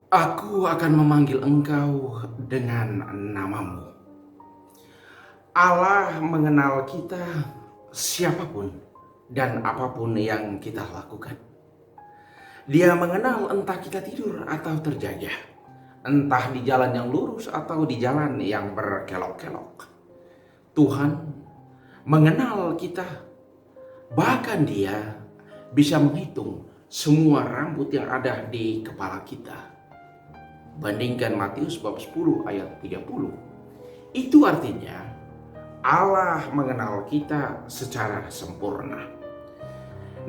Aku akan memanggil engkau dengan namamu. Allah mengenal kita siapapun dan apapun yang kita lakukan. Dia mengenal entah kita tidur atau terjaga, entah di jalan yang lurus atau di jalan yang berkelok-kelok. Tuhan mengenal kita, bahkan Dia bisa menghitung semua rambut yang ada di kepala kita. Bandingkan Matius bab 10 ayat 30. Itu artinya Allah mengenal kita secara sempurna.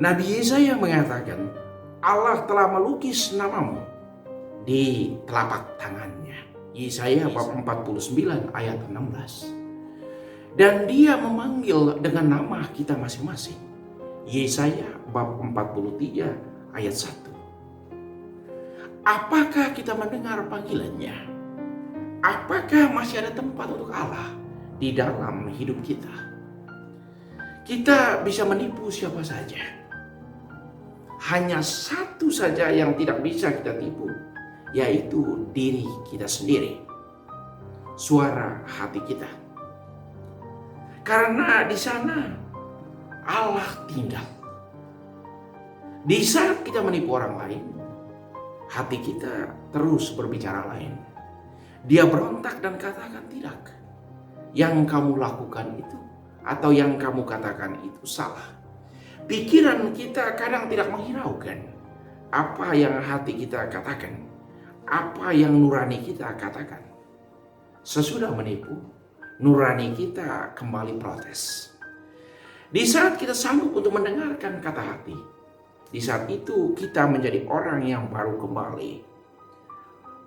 Nabi Yesaya mengatakan, Allah telah melukis namamu di telapak tangannya. Yesaya bab 49 ayat 16. Dan Dia memanggil dengan nama kita masing-masing. Yesaya bab 43 ayat 1. Apakah kita mendengar panggilannya? Apakah masih ada tempat untuk Allah di dalam hidup kita? Kita bisa menipu siapa saja. Hanya satu saja yang tidak bisa kita tipu, yaitu diri kita sendiri. Suara hati kita. Karena di sana Allah tinggal. Di saat kita menipu orang lain, hati kita terus berbicara lain. Dia berontak dan katakan tidak. Yang kamu lakukan itu atau yang kamu katakan itu salah. Pikiran kita kadang tidak menghiraukan apa yang hati kita katakan, apa yang nurani kita katakan. Sesudah menipu, nurani kita kembali protes. Di saat kita sanggup untuk mendengarkan kata hati, di saat itu kita menjadi orang yang baru kembali.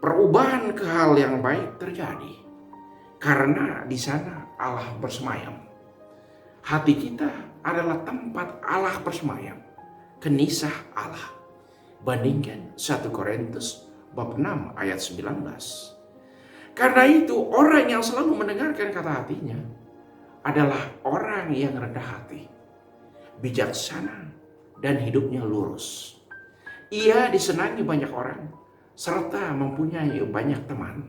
Perubahan ke hal yang baik terjadi karena di sana Allah bersemayam. Hati kita adalah tempat Allah bersemayam, kenisah Allah. Bandingkan 1 Korintus bab 6 ayat 19. Karena itu orang yang selalu mendengarkan kata hatinya adalah orang yang rendah hati, bijaksana, dan hidupnya lurus. Ia disenangi banyak orang serta mempunyai banyak teman.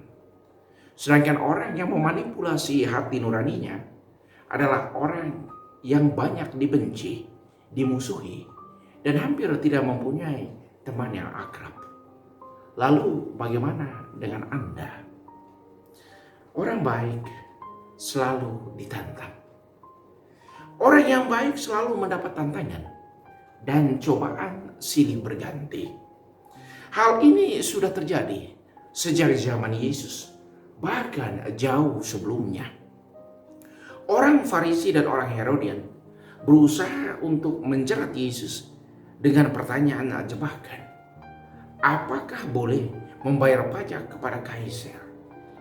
Sedangkan orang yang memanipulasi hati nuraninya adalah orang yang banyak dibenci, dimusuhi, dan hampir tidak mempunyai teman yang akrab. Lalu bagaimana dengan Anda? Orang baik selalu ditantang. Orang yang baik selalu mendapat tantangan dan cobaan silih berganti. Hal ini sudah terjadi sejak zaman Yesus, bahkan jauh sebelumnya. Orang Farisi dan orang Herodian berusaha untuk menjerat Yesus dengan pertanyaan jebakan. Apakah boleh membayar pajak kepada kaisar?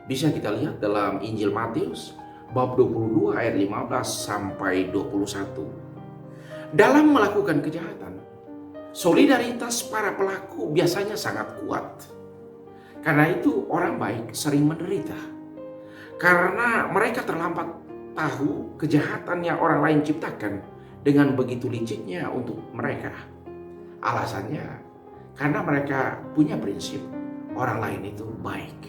Bisa kita lihat dalam Injil Matius bab 22 ayat 15 sampai 21. Dalam melakukan kejahatan, solidaritas para pelaku biasanya sangat kuat. Karena itu orang baik sering menderita. Karena mereka terlambat tahu kejahatan yang orang lain ciptakan dengan begitu liciknya untuk mereka. Alasannya karena mereka punya prinsip orang lain itu baik.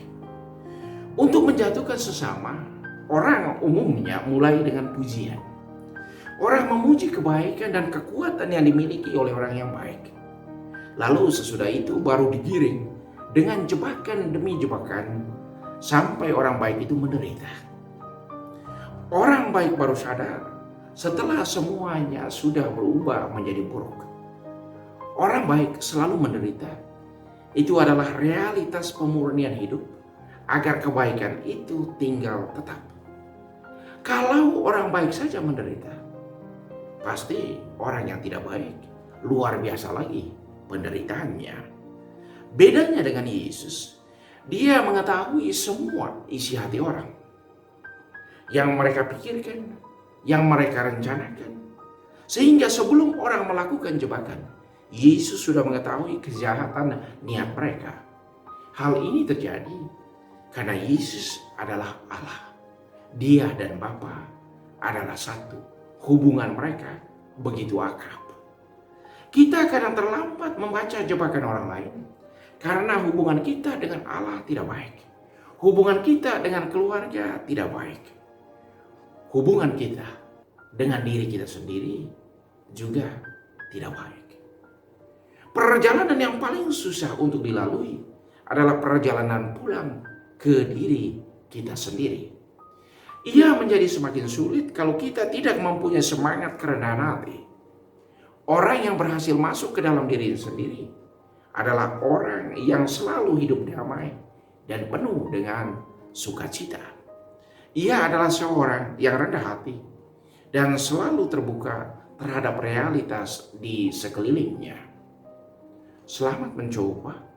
Untuk menjatuhkan sesama, orang umumnya mulai dengan pujian. Orang memuji kebaikan dan kekuatan yang dimiliki oleh orang yang baik. Lalu sesudah itu baru digiring dengan jebakan demi jebakan sampai orang baik itu menderita. Orang baik baru sadar setelah semuanya sudah berubah menjadi buruk. Orang baik selalu menderita. Itu adalah realitas pemurnian hidup agar kebaikan itu tinggal tetap. Kalau orang baik saja menderita, pasti orang yang tidak baik luar biasa lagi penderitaannya. Bedanya dengan Yesus, Dia mengetahui semua isi hati orang. Yang mereka pikirkan, yang mereka rencanakan. Sehingga sebelum orang melakukan jebakan, Yesus sudah mengetahui kejahatan niat mereka. Hal ini terjadi karena Yesus adalah Allah. Dia dan Bapa adalah satu. Hubungan mereka begitu akrab. Kita kadang terlambat membaca jebakan orang lain Karena hubungan kita dengan Allah tidak baik. Hubungan kita dengan keluarga tidak baik. Hubungan kita dengan diri kita sendiri juga tidak baik. Perjalanan yang paling susah untuk dilalui adalah perjalanan pulang ke diri kita sendiri. Ia menjadi semakin sulit kalau kita tidak mempunyai semangat kerendahan hati. Orang yang berhasil masuk ke dalam diri sendiri adalah orang yang selalu hidup damai dan penuh dengan sukacita. Ia adalah seorang yang rendah hati dan selalu terbuka terhadap realitas di sekelilingnya. Selamat mencoba.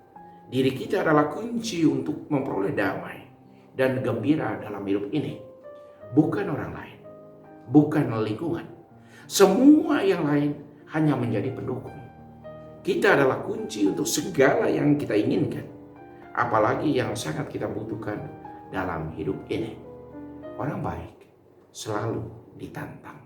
Diri kita adalah kunci untuk memperoleh damai dan gembira dalam hidup ini. Bukan orang lain, bukan lingkungan. Semua yang lain hanya menjadi pendukung. Kita adalah kunci untuk segala yang kita inginkan, apalagi yang sangat kita butuhkan dalam hidup ini. Orang baik selalu ditantang.